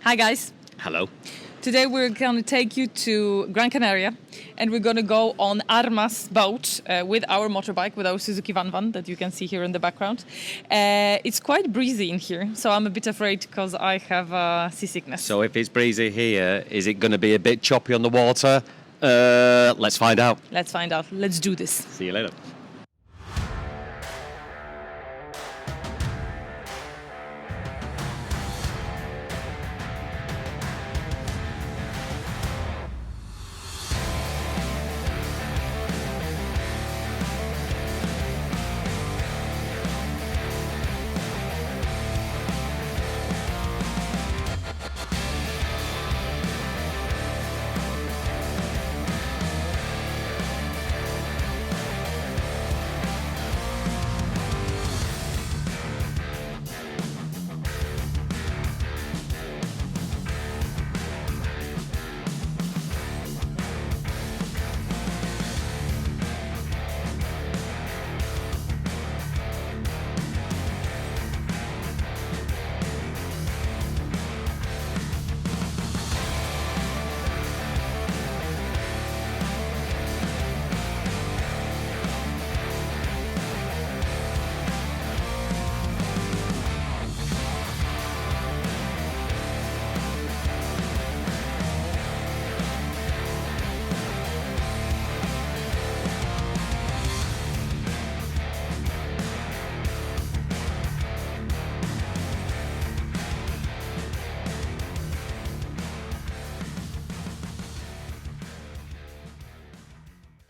Hi guys. Hello. Today we're going to take you to Gran Canaria and we're going to go on Armas boat with our motorbike, with our Suzuki van that you can see here in the background. It's quite breezy in here, so I'm a bit afraid because I have seasickness. So if it's breezy here, is it going to be a bit choppy on the water? Let's find out. Let's find out. Let's do this. See you later.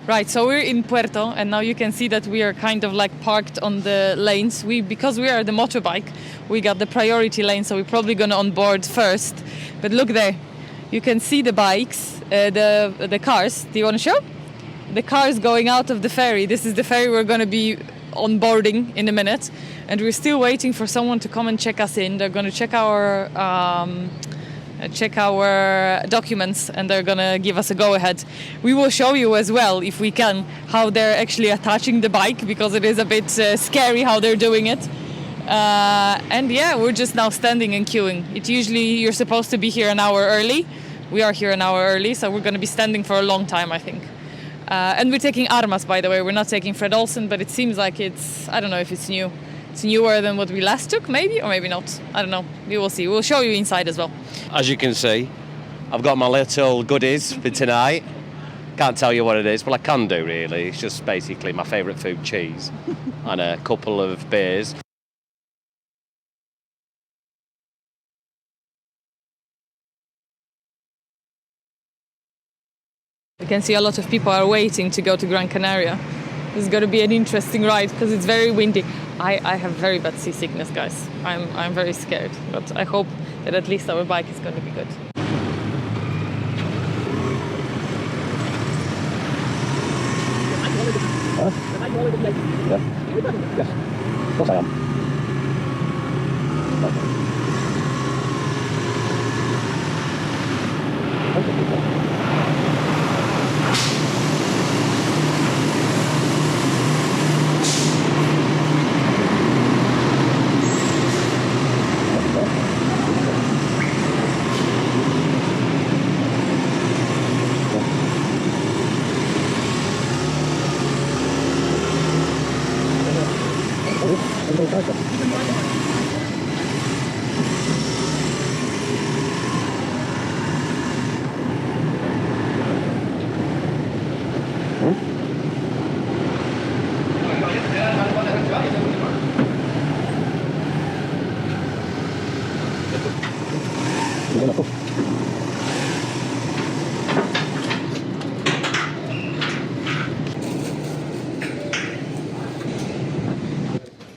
Right, so we're in Puerto and now you can see that we are kind of like parked on the lanes. Because we are the motorbike, we got the priority lane, so we're probably gonna on board first. But look there, you can see the bikes, the cars. Do you want to show? The cars going out of the ferry. This is the ferry we're gonna be onboarding in a minute, and we're still waiting for someone to come and check us in. They're gonna check our documents and they're gonna give us a go-ahead. We will show you as well, if we can, how they're actually attaching the bike, because it is a bit scary how they're doing it. And yeah, we're just now standing and queuing. You're supposed to be here an hour early. We are here an hour early, so we're gonna be standing for a long time, I think. And we're taking Armas, by the way. We're not taking Fred Olsen, but it seems like I don't know if it's new. It's newer than what we last took, maybe, or maybe not. I don't know. We will see. We'll show you inside as well. As you can see, I've got my little goodies for tonight. Can't tell you what it is, but I can do really. It's just basically my favourite food, cheese, and a couple of beers. You can see a lot of people are waiting to go to Gran Canaria. This is going to be an interesting ride because it's very windy. I have very bad seasickness, guys. I'm very scared, but I hope that at least our bike is going to be good. Yes, of course I am.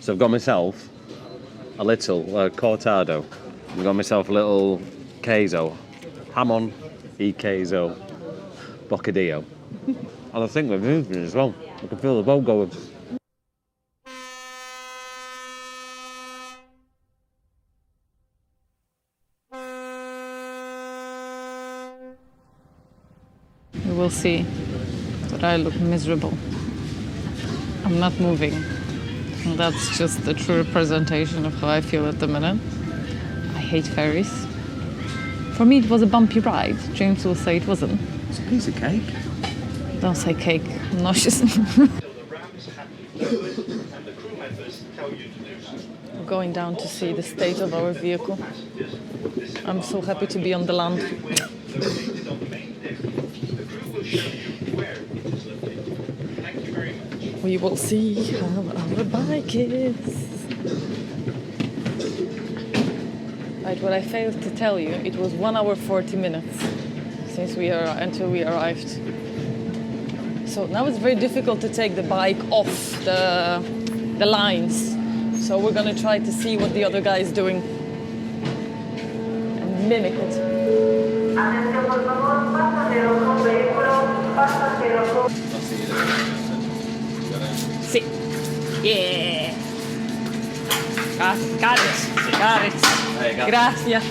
So I've got myself a little cortado. I've got myself a little queso, jamon y queso, bocadillo. And I think we're moving as well. I can feel the boat going. You will see that I look miserable. I'm not moving. And that's just the true representation of how I feel at the minute. I hate ferries. For me, it was a bumpy ride. James will say it wasn't. It's a piece of cake. Don't say cake. I'm nauseous. We're going down to see the state of our vehicle. I'm so happy to be on the land. We will see how our bike is. Right, what I failed to tell you, it was 1 hour 40 minutes until we arrived. So now it's very difficult to take the bike off the lines. So we're gonna try to see what the other guy is doing and mimic it. Sí. Yeah. Got it. Gracias.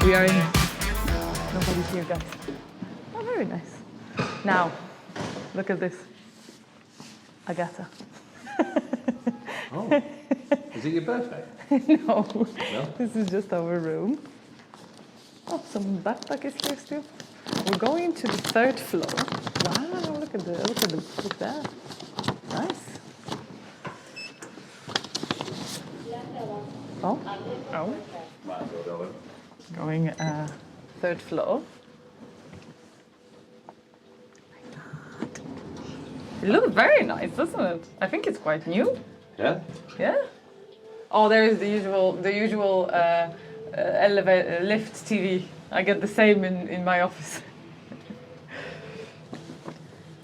We are in. Nobody's here, guys. Oh, very nice. Now, look at this. Agatha. Oh, is it your birthday? No, No? this is just our room. Oh, some backpack is here still. We're going to the 3rd floor. Wow, look at that. Nice. Oh, oh. Going 3rd floor. It looks very nice, doesn't it? I think it's quite new. Yeah? Yeah. Oh, there is the usual elevator lift TV. I get the same in my office.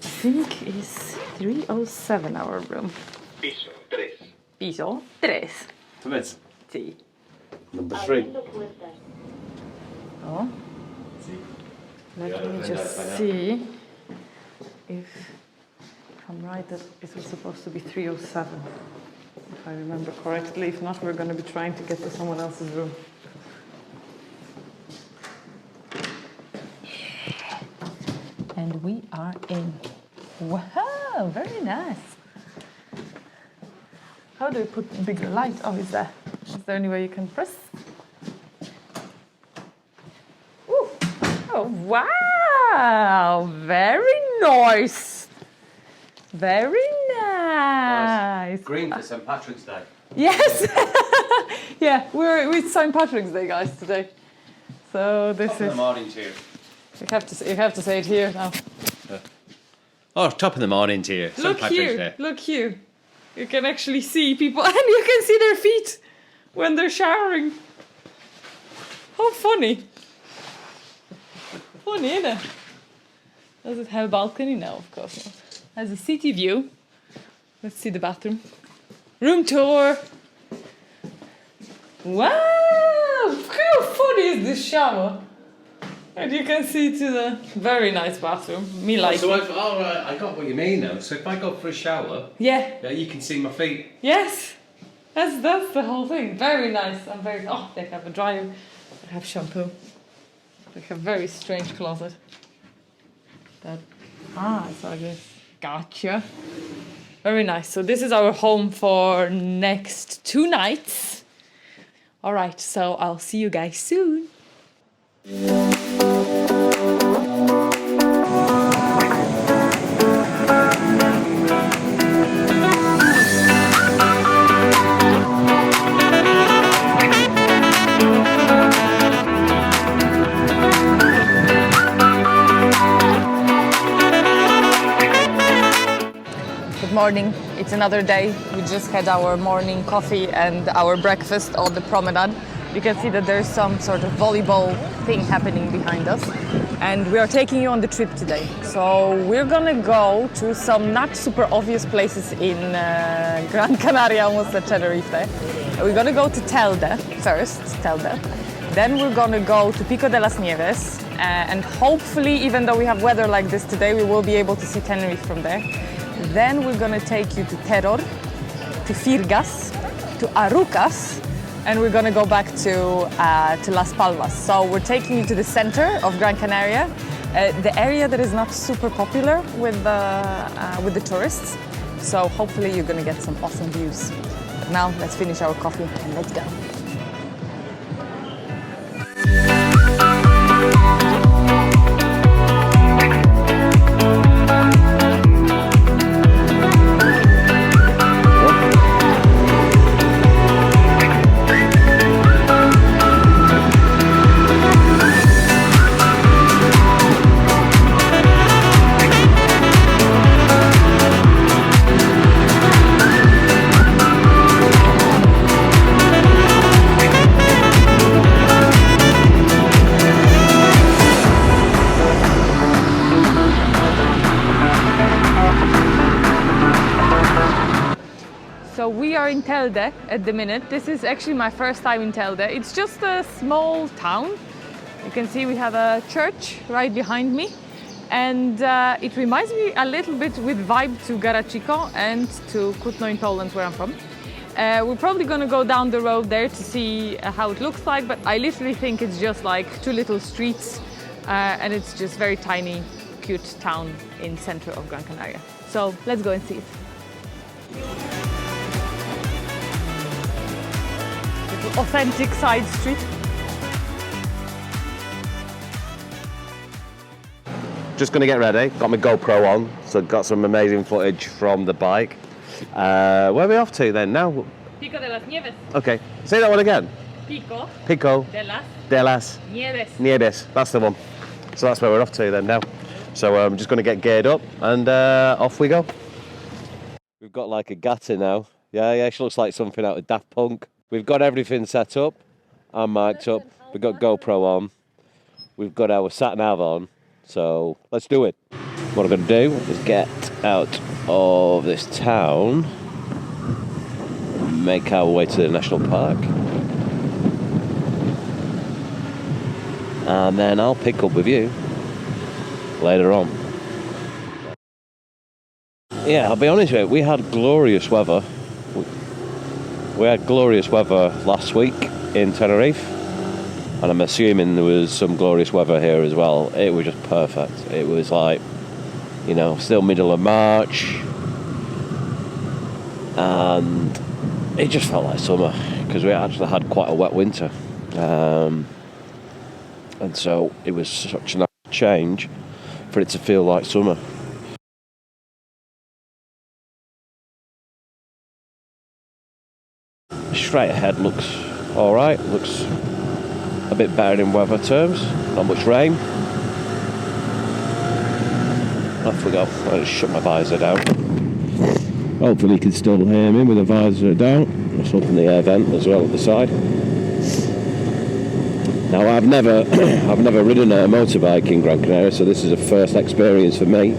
I think it's 307 our room. Piso 3. Piso 3. Permits. Sí. Number 3. Oh. Let me just see if I'm right that it was supposed to be 307. If I remember correctly. If not, we're going to be trying to get to someone else's room. And we are in. Wow, very nice. How do you put a bigger light? Oh, is there any way you can press? Ooh. Oh, wow, very nice. Very nice. Green for St. Patrick's Day. Yes. Yeah, we're with St. Patrick's Day, guys, today. So this Top of the morning to you. You have to say it here now. Oh, top of the morning to you. St. Patrick's Day. Look here. You can actually see people, and you can see their feet when they're showering. How funny. funny, isn't it? Does it have a balcony? No, of course not. Has a city view. Let's see the bathroom. Room tour. Wow! How funny is this shower? And you can see to the very nice bathroom. Me like. So I got what you mean now. So if I go for a shower, yeah, you can see my feet. Yes, that's the whole thing. Very nice. I'm very. Oh, they have a dryer. They have shampoo. They have a very strange closet. It's like this. Gotcha. Very nice. So this is our home for next 2 nights. All right. So I'll see you guys soon. Morning, it's another day. We just had our morning coffee and our breakfast on the promenade. You can see that there's some sort of volleyball thing happening behind us, and we are taking you on the trip today. So we're gonna go to some not super obvious places in Gran Canaria, almost at Tenerife. We're gonna go to Telde first, then we're gonna go to Pico de Las Nieves, and hopefully, even though we have weather like this today, we will be able to see Tenerife from there. Then we're gonna take you to Teror, to Firgas, to Arucas, and we're gonna go back to Las Palmas. So we're taking you to the center of Gran Canaria, the area that is not super popular with the tourists. So hopefully you're gonna get some awesome views. But now let's finish our coffee and let's go. So we are in Telde at the minute. This is actually my first time in Telde. It's just a small town. You can see we have a church right behind me. And it reminds me a little bit with vibe to Garachico and to Kutno in Poland, where I'm from. We're probably gonna go down the road there to see how it looks like, but I literally think it's just like 2 little streets and it's just very tiny, cute town in center of Gran Canaria. So let's go and see it. Little authentic side street. Just going to get ready. Got my GoPro on, so got some amazing footage from the bike. Where are we off to then now? Pico de las Nieves. Okay, say that one again. Pico de las Nieves. That's the one. So that's where we're off to then now. So I'm just going to get geared up and off we go. We've got like a Gatta now. Yeah, she looks like something out of Daft Punk. We've got everything set up. I'm mic'd up. We've got GoPro on. We've got our sat-nav on. So let's do it. What I'm going to do is get out of this town, make our way to the national park, and then I'll pick up with you later on. Yeah, I'll be honest with you, we had glorious weather. We had glorious weather last week in Tenerife. And I'm assuming there was some glorious weather here as well. It was just perfect. It was like, you know, still middle of March. And it just felt like summer because we actually had quite a wet winter. And so it was such a nice change for it to feel like summer. Straight ahead looks alright. Looks a bit better in weather terms, not much rain. Off we go. I'll just shut my visor down. Hopefully you can still hear me with the visor down. Let's open the air vent as well at the side. Now I've never ridden a motorbike in Gran Canaria, so this is a first experience for me.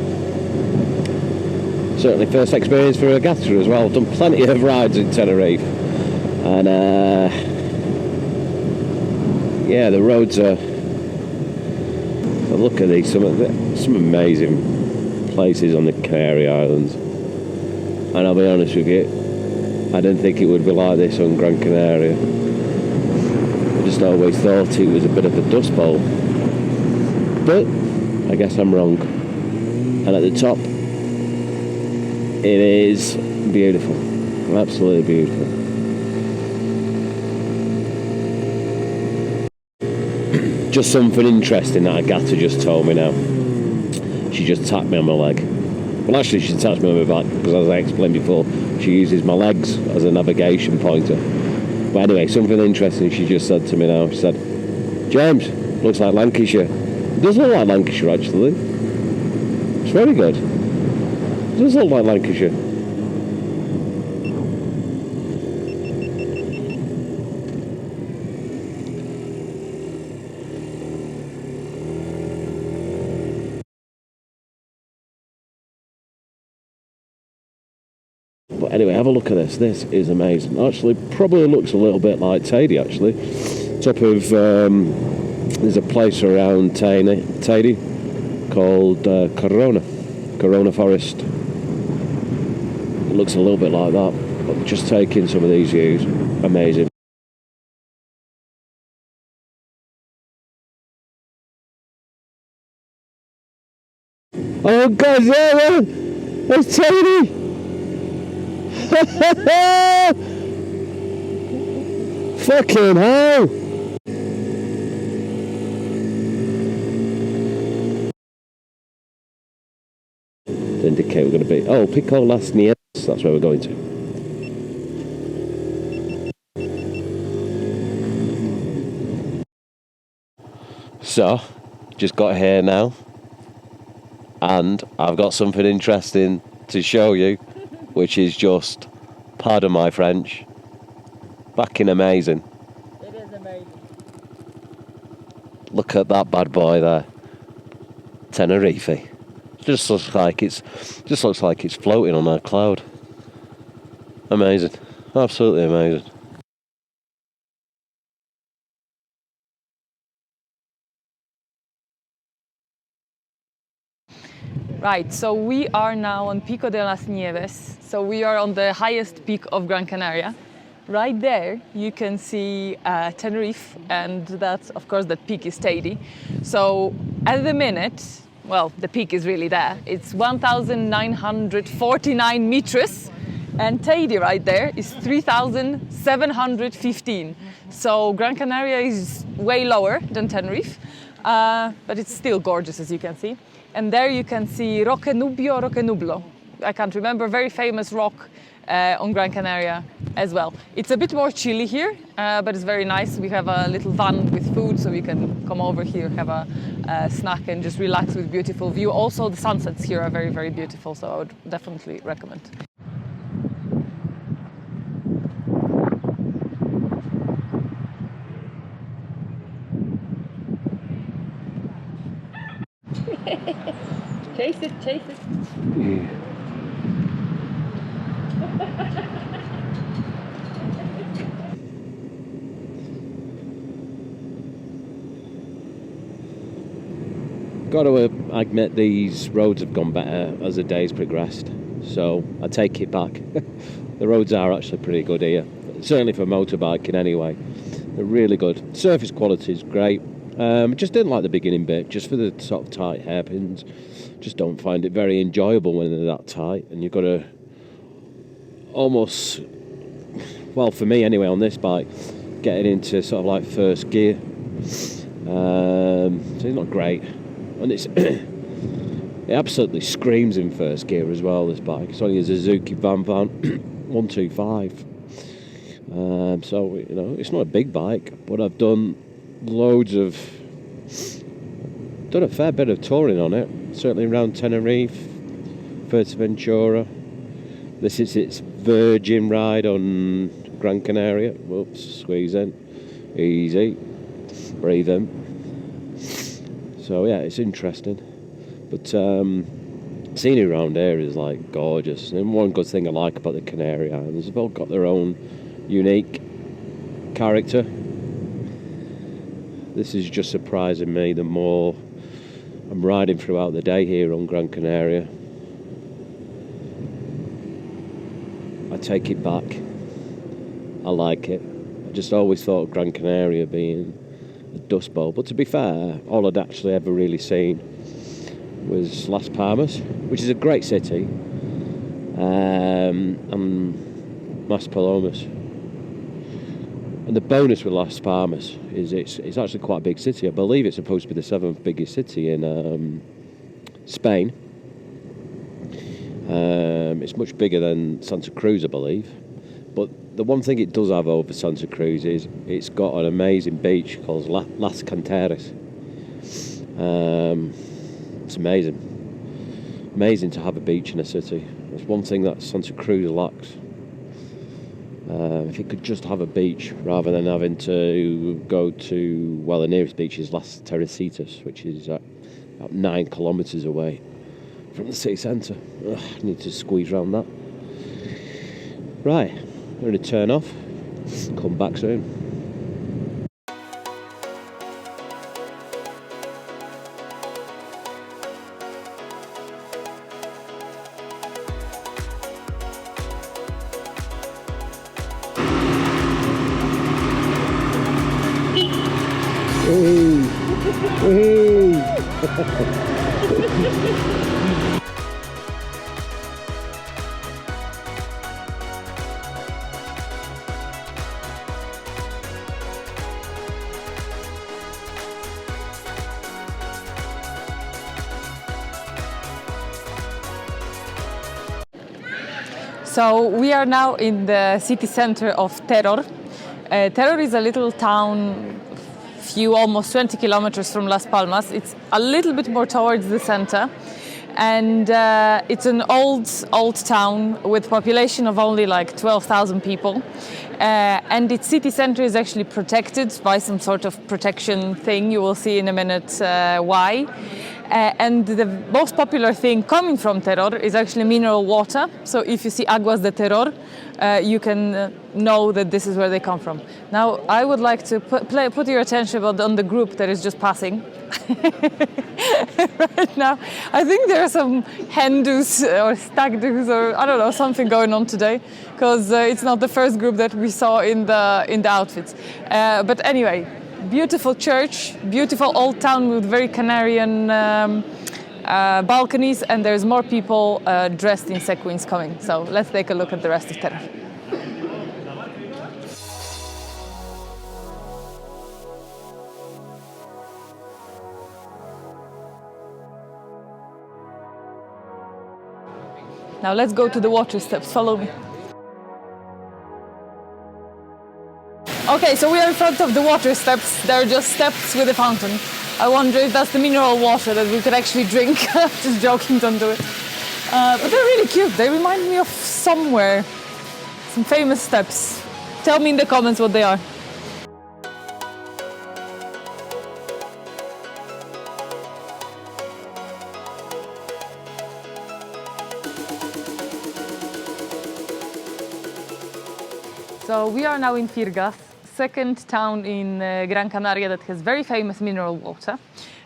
Certainly first experience for a gather as well. I've done plenty of rides in Tenerife, and yeah, the roads are. Look at these, some amazing places on the Canary Islands, and I'll be honest with you, I didn't think it would be like this on Gran Canaria. I just always thought it was a bit of a dust bowl, but I guess I'm wrong. And at the top, it is beautiful, absolutely beautiful. Just something interesting that Agatha just told me now. She just tapped me on my leg. Well, actually, she tapped me on my back because, as I explained before, she uses my legs as a navigation pointer. But anyway, something interesting she just said to me now. She said, "James, looks like Lancashire." It does look like Lancashire, actually. It's very good. It does look like Lancashire. But anyway, have a look at this. This is amazing. Actually, probably looks a little bit like Telde, actually. Top of, there's a place around Telde called Corona Forest. It looks a little bit like that. But just taking some of these views, amazing. Oh God, yeah, there's Telde! Fucking hell! To indicate we're going to be... Oh, Pico de Las Nieves, that's where we're going to. So, just got here now, and I've got something interesting to show you, which is just, pardon my French, fucking amazing. It is amazing. Look at that bad boy there. Tenerife. Just looks like it's floating on a cloud. Amazing. Absolutely amazing. Right, so we are now on Pico de las Nieves. So we are on the highest peak of Gran Canaria. Right there, you can see Tenerife, and that's, of course, that peak is Telde. So at the minute, well, the peak is really there. It's 1,949 meters, and Telde right there is 3,715. So Gran Canaria is way lower than Tenerife, but it's still gorgeous, as you can see. And there you can see Roque Nublo. I can't remember, very famous rock on Gran Canaria as well. It's a bit more chilly here, but it's very nice. We have a little van with food, so you can come over here, have a snack and just relax with beautiful view. Also, the sunsets here are very, very beautiful, so I would definitely recommend. Chase it, chase it. Yeah. Got to admit, these roads have gone better as the days progressed, so I take it back. The roads are actually pretty good here, certainly for motorbiking anyway. They're really good. Surface quality is great. Just didn't like the beginning bit, just for the sort of tight hairpins. Just don't find it very enjoyable when they're that tight, and you've got to almost, well, for me anyway, on this bike, getting into sort of like first gear. So it's not great, and it's it absolutely screams in first gear as well. This bike, it's only a Suzuki Van 125. So you know, it's not a big bike, but I've done a fair bit of touring on it, certainly around Tenerife, Fuerteventura. This is its virgin ride on Gran Canaria. Whoops, squeeze in, easy, breathe in. So yeah, it's interesting. But scenery around here is like gorgeous. And one good thing I like about the Canary Islands, they've all got their own unique character. This is just surprising me the more I'm riding throughout the day here on Gran Canaria. I take it back. I like it. I just always thought of Gran Canaria being a dust bowl, but to be fair, all I'd actually ever really seen was Las Palmas, which is a great city, and Mas Palomas. And the bonus with Las Palmas is it's actually quite a big city. I believe it's supposed to be the 7th biggest city in Spain. It's much bigger than Santa Cruz, I believe. But the one thing it does have over Santa Cruz is it's got an amazing beach called Las Canteras. It's amazing. Amazing to have a beach in a city. It's one thing that Santa Cruz lacks. If it could just have a beach rather than having to go to, well, the nearest beach is Las Teresitas, which is about 9 kilometres away from the city centre. I need to squeeze around that. Right, I'm going to turn off, come back soon. So we are now in the city center of Teror. Teror is a little town, almost 20 kilometers from Las Palmas. It's a little bit more towards the center, and it's an old town with population of only like 12,000 people. And its city center is actually protected by some sort of protection thing. You will see in a minute why. And the most popular thing coming from Teror is actually mineral water. So if you see Aguas de Teror, you can know that this is where they come from. Now, I would like to put your attention on the group that is just passing. Right now, I think there are some hen do's or stag do's or I don't know, something going on today, because it's not the first group that we saw in the outfits. But anyway, beautiful church, beautiful old town with very Canarian balconies, and there's more people dressed in sequins coming. So let's take a look at the rest of Teror. Now let's go to the water steps, follow me. Okay, so we are in front of the water steps. They're just steps with a fountain. I wonder if that's the mineral water that we could actually drink. Just joking, don't do it. But they're really cute. They remind me of somewhere. Some famous steps. Tell me in the comments what they are. So we are now in Firgas, second town in Gran Canaria that has very famous mineral water.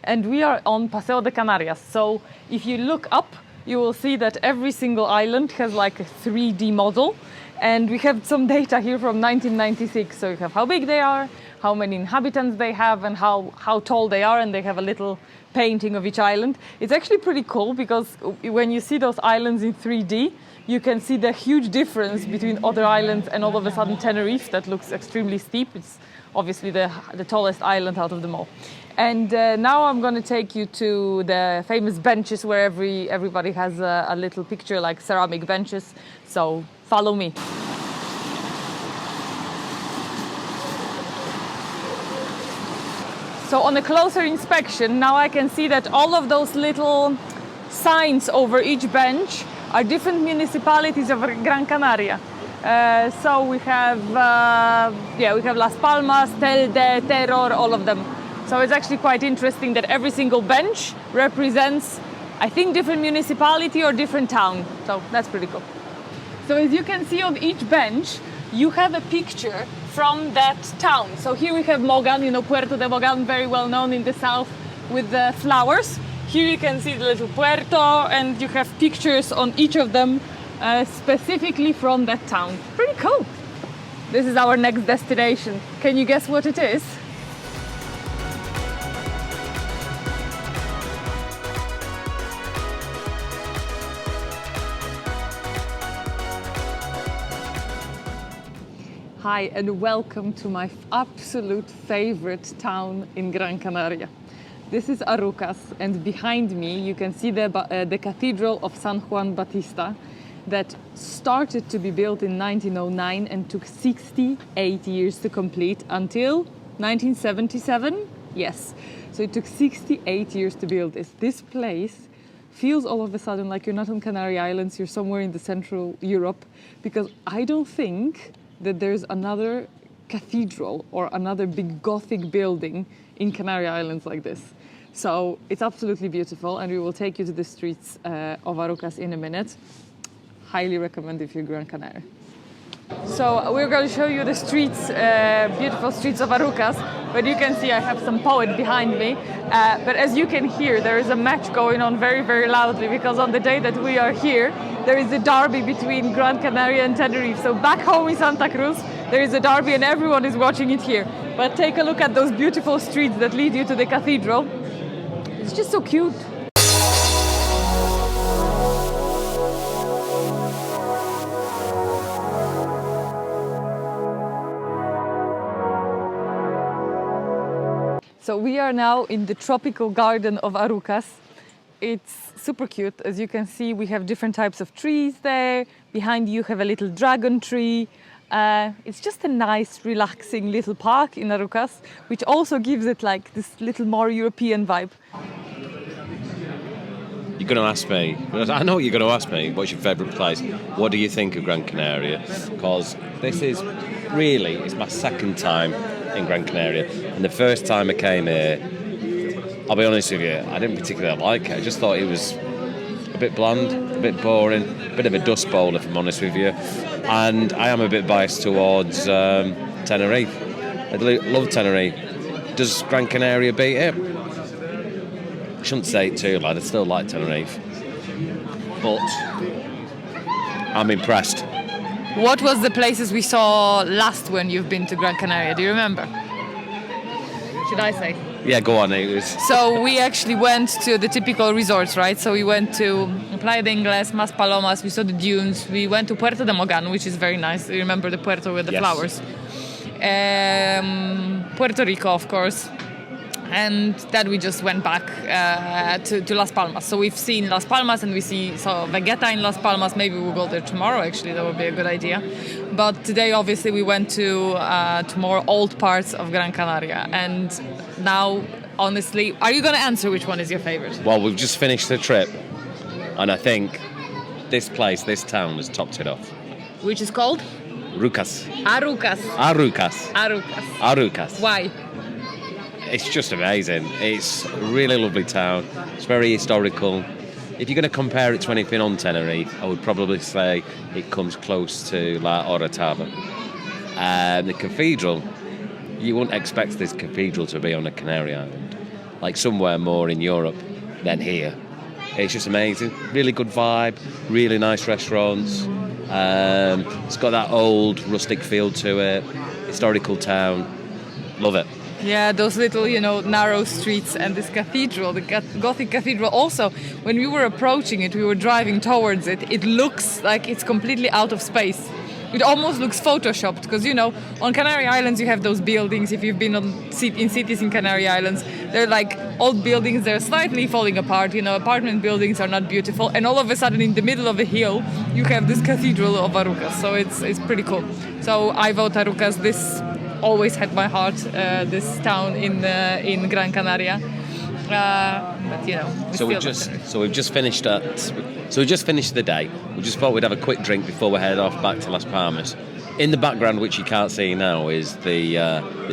And we are on Paseo de Canarias. So if you look up, you will see that every single island has like a 3D model. And we have some data here from 1996. So you have how big they are, how many inhabitants they have, and how tall they are. And they have a little painting of each island. It's actually pretty cool because when you see those islands in 3D, you can see the huge difference between other islands and all of a sudden Tenerife that looks extremely steep. It's obviously the tallest island out of them all. And now I'm going to take you to the famous benches where everybody has a little picture, like ceramic benches. So follow me. So on a closer inspection, now I can see that all of those little signs over each bench are different municipalities of Gran Canaria. So we have Las Palmas, Telde, Teror, all of them. So it's actually quite interesting that every single bench represents, I think, different municipality or different town. So that's pretty cool. So as you can see on each bench, you have a picture from that town. So here we have Mogan, Puerto de Mogan, very well known in the south with the flowers. Here you can see the little puerto, and you have pictures on each of them specifically from that town. Pretty cool. This is our next destination. Can you guess what it is? Hi and welcome to my absolute favorite town in Gran Canaria. This is Arucas, and behind me you can see the Cathedral of San Juan Bautista that started to be built in 1909 and took 68 years to complete until 1977. Yes, so it took 68 years to build this. This place feels all of a sudden like you're not on Canary Islands, you're somewhere in the Central Europe, because I don't think that there's another cathedral or another big Gothic building in Canary Islands like this. So it's absolutely beautiful, and we will take you to the streets of Arucas in a minute. Highly recommend if you're Gran Canaria. So we're going to show you the streets, beautiful streets of Arucas, but you can see I have some poet behind me. But as you can hear, there is a match going on very, very loudly, because on the day that we are here, there is a derby between Gran Canaria and Tenerife. So back home in Santa Cruz, there is a derby and everyone is watching it here. But take a look at those beautiful streets that lead you to the cathedral. It's just so cute. So we are now in the tropical garden of Arucas. It's super cute. As you can see, we have different types of trees there. Behind you have a little dragon tree. It's just a nice, relaxing little park in Arucas, which also gives it like this little more European vibe. You're going to ask me, I know what you're going to ask me, what's your favourite place? What do you think of Gran Canaria? Because this is really, it's my second time in Gran Canaria. And the first time I came here, I'll be honest with you, I didn't particularly like it. I just thought it was a bit bland, a bit boring, a bit of a dust bowl, if I'm honest with you. And I am a bit biased towards Tenerife. I love Tenerife. Does Gran Canaria beat it? I shouldn't say it too loud, I still like Tenerife. But I'm impressed. What was the places we saw last when you've been to Gran Canaria? Do you remember? Should I say? Yeah, go on. It was. So we actually went to the typical resorts, right? So we went to Playa de Ingles, Mas Palomas, we saw the dunes. We went to Puerto de Mogan, which is very nice. You remember the puerto with the flowers. Puerto Rico, of course. And then we just went back to Las Palmas. So we've seen Las Palmas and we saw Vegeta in Las Palmas. Maybe we'll go there tomorrow, actually. That would be a good idea. But today, obviously, we went to more old parts of Gran Canaria. And now, honestly, are you going to answer which one is your favorite? Well, we've just finished the trip. And I think this place, this town has topped it off. Which is called? Arucas. Arucas. Arucas. Arucas. Arucas. Why? It's just amazing. It's a really lovely town. It's very historical. If you're going to compare it to anything on Tenerife, I would probably say it comes close to La Orotava. The cathedral, you wouldn't expect this cathedral to be on a Canary Island, like somewhere more in Europe than here. It's just amazing. Really good vibe, really nice restaurants. It's got that old rustic feel to it, historical town. Love it. Yeah, those little, narrow streets and this cathedral, the Gothic cathedral. Also, when we were approaching it, we were driving towards it, it looks like it's completely out of space. It almost looks photoshopped because, on Canary Islands you have those buildings. If you've been in cities in Canary Islands, they're like old buildings, they're slightly falling apart. Apartment buildings are not beautiful. And all of a sudden in the middle of a hill, you have this cathedral of Arucas. So it's pretty cool. So I vote Arucas. This always had my heart, this town in Gran Canaria. But we've just finished the day. We just thought we'd have a quick drink before we head off back to Las Palmas. In the background, which you can't see now, is the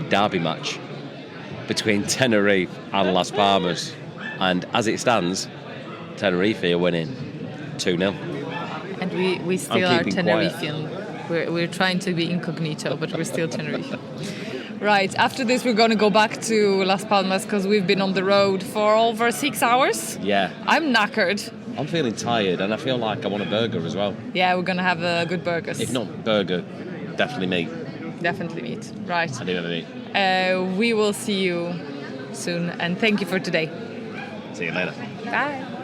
derby match. between Tenerife and Las Palmas. And as it stands, Tenerife are winning 2-0. And we still are keeping Tenerifian. We're trying to be incognito, but we're still Tenerife. Right, after this we're going to go back to Las Palmas because we've been on the road for over 6 hours. Yeah. I'm knackered. I'm feeling tired and I feel like I want a burger as well. Yeah, we're going to have a good burgers. If not burger, definitely meat. Definitely meat. Right. I do have a meat. We will see you soon, and thank you for today. See you later. Bye.